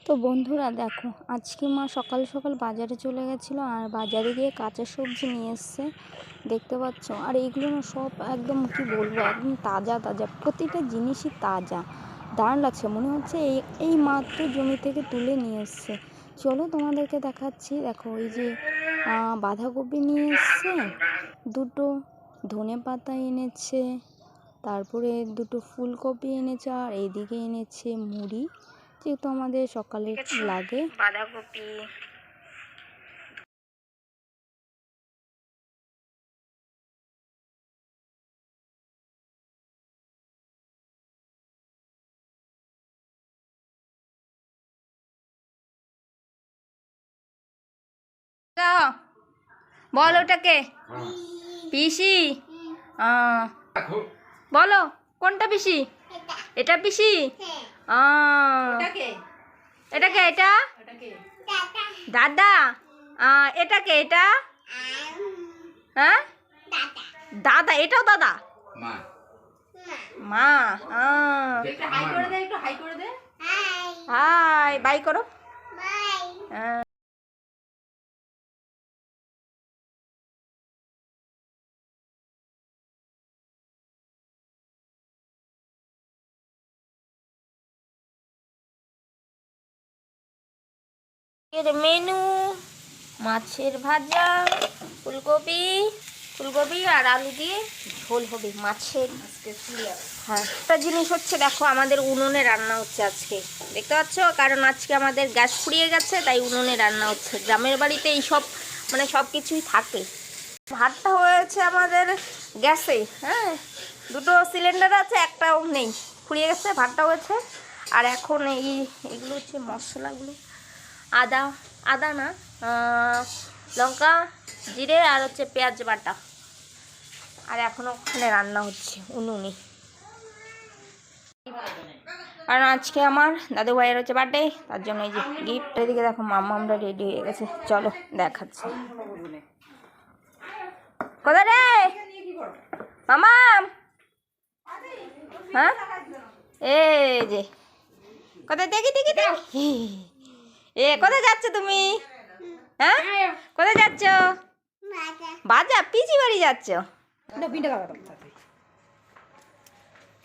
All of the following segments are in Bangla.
তো বন্ধুরা দেখো, আজকে মা সকাল সকাল বাজারে চলে গেছিলো আর বাজারে গিয়ে কাঁচা সবজি নিয়ে এসছে, দেখতে পাচ্ছ। আর এইগুলো না সব একদম কি বলবো, একদম তাজা তাজা, প্রতিটা জিনিসই তাজা, দারুণ লাগছে। মনে হচ্ছে এই মাত্র জমি থেকে তুলে নিয়ে এসছে। চলো তোমাদেরকে দেখাচ্ছি। দেখো এই যে বাঁধাকপি নিয়ে এসছে, দুটো ধনে পাতা এনেছে, তারপরে দুটো ফুলকপি এনেছে, আর এইদিকে এনেছে মুড়ি, যেহেতু আমাদের সকালে লাগে। বাঁধাকপি, বল ওটাকে পিসি। বলো কোনটা পিসি? এটা পিসি। এটাকে এটা দাদা। এটাকে এটা হ্যাঁ দাদা, এটাও দাদা মা। হাই বাই করো। মেনু মাছের ভাজা, ফুলকপি আর আলু দিয়ে ঝোল হবে মাছের। হ্যাঁ, একটা জিনিস হচ্ছে দেখো, আমাদের উনুনে রান্না হচ্ছে আজকে, দেখতে পাচ্ছ, কারণ আজকে আমাদের গ্যাস ফুরিয়ে গেছে, তাই উনুনে রান্না হচ্ছে। গ্রামের বাড়িতে এই সব মানে সব কিছুই থাকে। ভাতটা হয়েছে আমাদের গ্যাসে, হ্যাঁ, দুটো সিলিন্ডার আছে, একটাও নেই, ফুরিয়ে গেছে, ভাতটা হয়েছে। আর এখন এইগুলো হচ্ছে মশলাগুলো, আদা না, লঙ্কা, জিরে আর হচ্ছে পেঁয়াজ বাটা। আর এখনও ওখানে রান্না হচ্ছে উনুনে, কারণ আজকে আমার দাদু ভাইয়ের হচ্ছে বার্থডে, তার জন্য এই যে গিফট। এদিকে দেখো মাম্মা আমরা রেডি হয়ে গেছে, চলো দেখাচ্ছি। কোথায় রে মামাম? হ্যাঁ এই যে কোথায়, দেখি কোথায় যাচ্ছ তুমি? হ্যাঁ কোথায় যাচ্ছ? বাজা পিসি বাড়ি যাচ্ছ?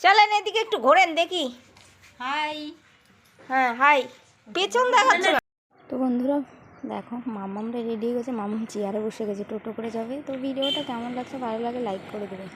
চলেন এদিকে একটু ঘোরেন দেখি। হাই। হ্যাঁ হাই, পেছন দেখাচ্ছ। তো বন্ধুরা দেখো, মামামরা রেডি হয়ে গেছে, মামাম চেয়ারে বসে গেছে, টোটো করে যাবে। তো ভিডিওটা কেমন লাগছে, ভালো লাগে লাইক করে দেবে।